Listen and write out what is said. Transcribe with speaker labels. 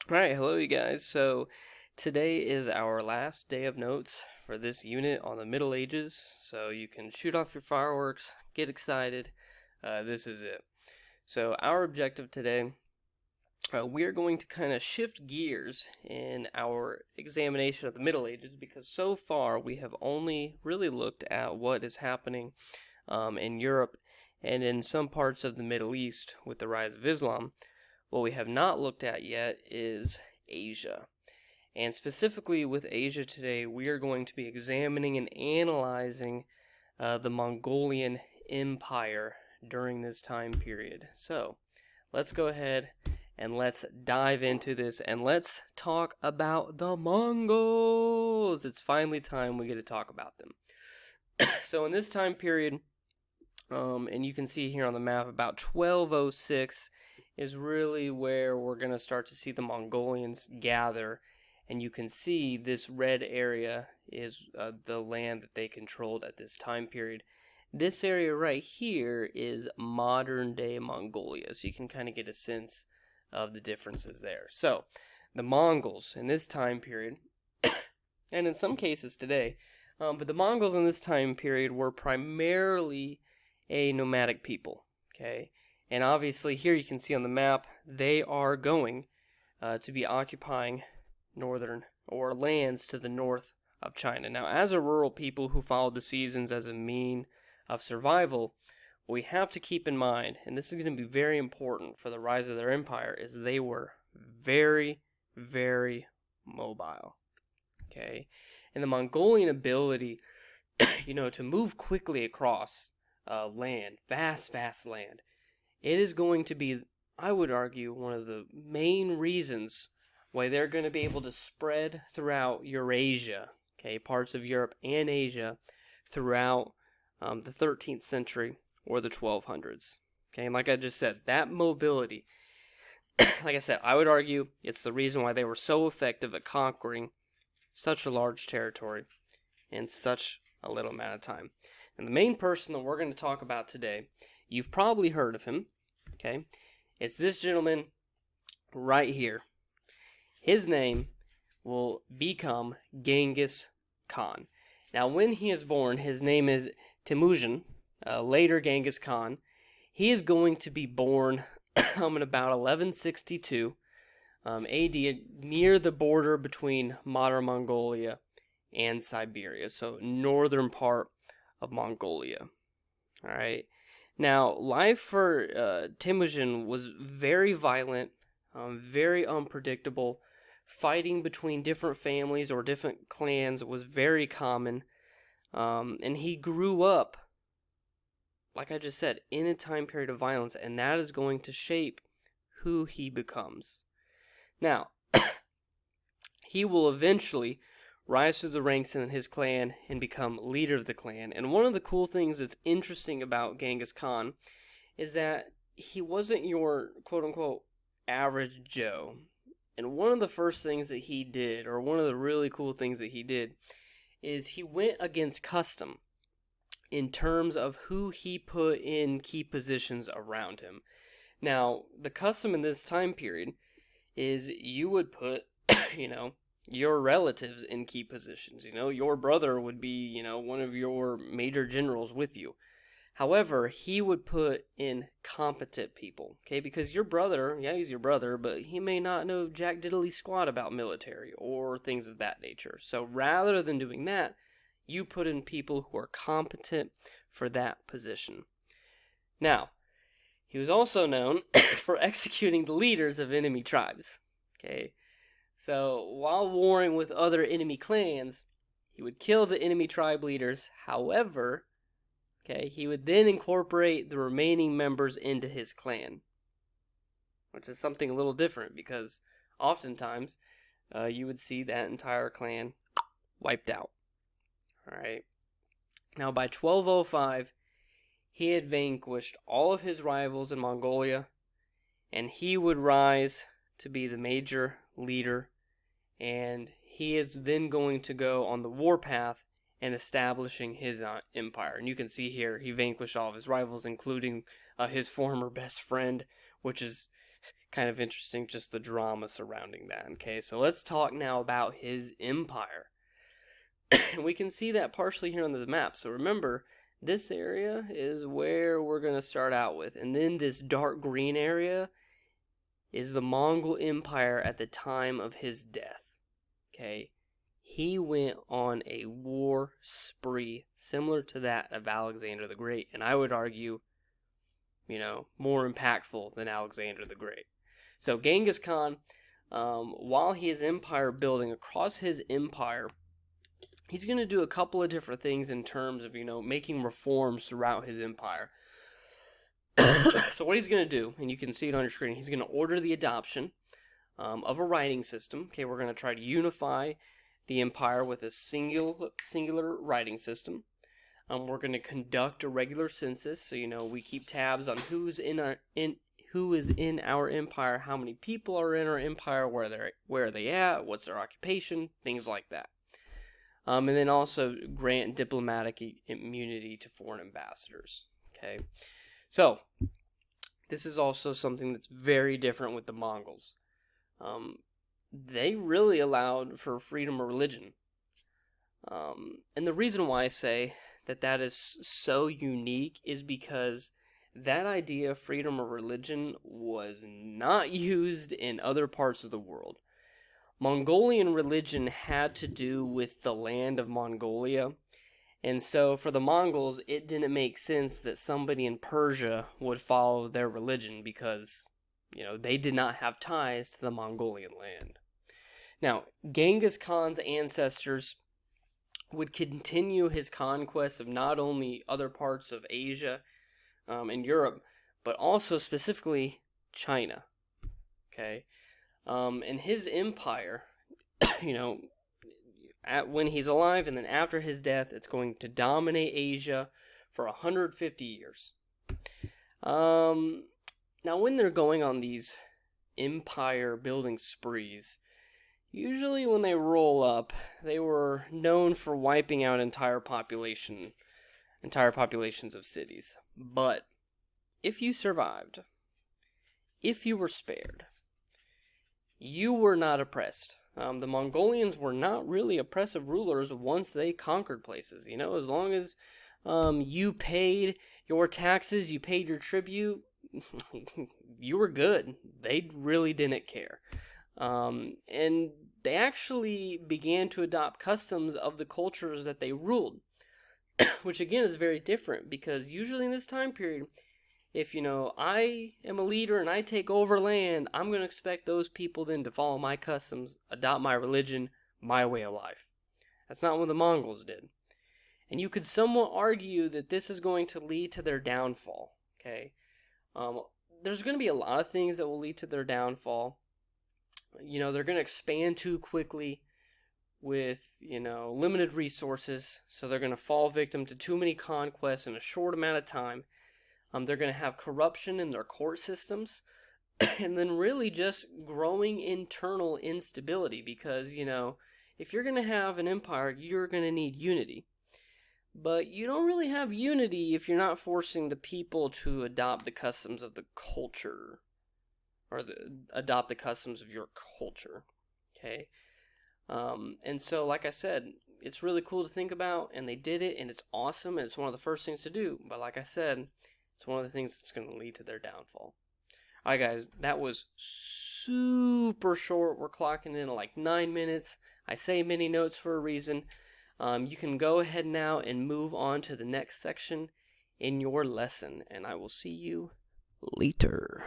Speaker 1: Alright, hello you guys. So today is our last day of notes for this unit on the Middle Ages. So you can shoot off your fireworks, get excited. This is it. So our objective today, we are going to kind of shift gears in our examination of the Middle Ages because so far we have only really looked at what is happening in Europe and in some parts of the Middle East with the rise of Islam. What we have not looked at yet is Asia. And specifically with Asia today, we are going to be examining and analyzing the Mongolian Empire during this time period. So let's go ahead and let's dive into this and let's talk about the Mongols. It's finally time we get to talk about them. So in this time period, and you can see here on the map, about 1206 is really where we're going to start to see the Mongolians gather. And you can see this red area is the land that they controlled at this time period. This area right here is modern day Mongolia. So you can kind of get a sense of the differences there. So the Mongols in this time period, and in some cases today, but the Mongols in this time period were primarily a nomadic people. Okay. And obviously here you can see on the map, they are going to be occupying northern or lands to the north of China. Now, as a rural people who followed the seasons as a mean of survival, what we have to keep in mind, and this is going to be very important for the rise of their empire, is they were very, very mobile. Okay? And the Mongolian ability, to move quickly across land, vast land, it is going to be, I would argue, one of the main reasons why they're going to be able to spread throughout Eurasia, okay, parts of Europe and Asia, throughout the 13th century or the 1200s. Okay, and like I just said, that mobility, like I said, I would argue it's the reason why they were so effective at conquering such a large territory in such a little amount of time. And the main person that we're going to talk about today, you've probably heard of him, okay? It's this gentleman right here. His name will become Genghis Khan. Now, when he is born, his name is Temujin, later Genghis Khan. He is going to be born in about 1162 AD, near the border between modern Mongolia and Siberia, so northern part of Mongolia. All right. Now, life for Temujin was very violent, very unpredictable. Fighting between different families or different clans was very common. And he grew up, like I just said, in a time period of violence, and that is going to shape who he becomes. Now, he will eventually rise through the ranks in his clan and become leader of the clan. And one of the cool things that's interesting about Genghis Khan is that he wasn't your quote-unquote average Joe. And one of the first things that he did, or one of the really cool things that he did, is he went against custom in terms of who he put in key positions around him. Now, the custom in this time period is you would put, your relatives in key positions. Your brother would be, one of your major generals with you. However, he would put in competent people, okay? Because your brother, yeah, he's your brother, but he may not know jack diddly squat about military or things of that nature. So rather than doing that, you put in people who are competent for that position. Now, he was also known for executing the leaders of enemy tribes, okay? So while warring with other enemy clans, he would kill the enemy tribe leaders. However, okay, he would then incorporate the remaining members into his clan, which is something a little different because oftentimes you would see that entire clan wiped out. All right. Now, by 1205, he had vanquished all of his rivals in Mongolia, and he would rise to be the major leader, and he is then going to go on the warpath and establishing his empire. And you can see here, he vanquished all of his rivals, including his former best friend, which is Kind of interesting, just the drama surrounding that. Okay, so let's talk now about his empire. And we can see that partially here on the map. So remember, this area is where we're going to start out with. And then this dark green area is the Mongol Empire at the time of his death. Okay, he went on a war spree similar to that of Alexander the Great. And I would argue, more impactful than Alexander the Great. So Genghis Khan, while he is empire building across his empire, he's going to do a couple of different things in terms of, making reforms throughout his empire. So what he's going to do, and you can see it on your screen, he's going to order the adoption of a writing system. Okay, we're going to try to unify the empire with a singular writing system. We're going to conduct a regular census, so we keep tabs on who is in our empire, how many people are in our empire, where are they at, what's their occupation, things like that. And then also grant diplomatic immunity to foreign ambassadors. Okay, so this is also something that's very different with the Mongols. They really allowed for freedom of religion. And the reason why I say that is so unique is because that idea of freedom of religion was not used in other parts of the world. Mongolian religion had to do with the land of Mongolia, and so for the Mongols, it didn't make sense that somebody in Persia would follow their religion because, they did not have ties to the Mongolian land. Now, Genghis Khan's ancestors would continue his conquest of not only other parts of Asia and Europe, but also specifically China. Okay, and his empire, when he's alive and then after his death, it's going to dominate Asia for 150 years. Now, when they're going on these empire building sprees, usually when they roll up, they were known for wiping out entire populations of cities. But if you survived, if you were spared, you were not oppressed. The Mongolians were not really oppressive rulers once they conquered places. As long as you paid your taxes, you paid your tribute, you were good. They really didn't care. And they actually began to adopt customs of the cultures that they ruled, which again is very different because usually in this time period, if I am a leader and I take over land, I'm going to expect those people then to follow my customs, adopt my religion, my way of life. That's not what the Mongols did. And you could somewhat argue that this is going to lead to their downfall. Okay, there's going to be a lot of things that will lead to their downfall. They're going to expand too quickly with, limited resources. So they're going to fall victim to too many conquests in a short amount of time. They're going to have corruption in their court systems. And then really just growing internal instability. Because, if you're going to have an empire, you're going to need unity. But you don't really have unity if you're not forcing the people to adopt the customs of the culture. Or adopt the customs of your culture, okay? And so, like I said, it's really cool to think about, and they did it, and it's awesome, and it's one of the first things to do. But like I said, it's one of the things that's going to lead to their downfall. All right, guys, that was super short. We're clocking in at like 9 minutes. I say mini notes for a reason. You can go ahead now and move on to the next section in your lesson, and I will see you later.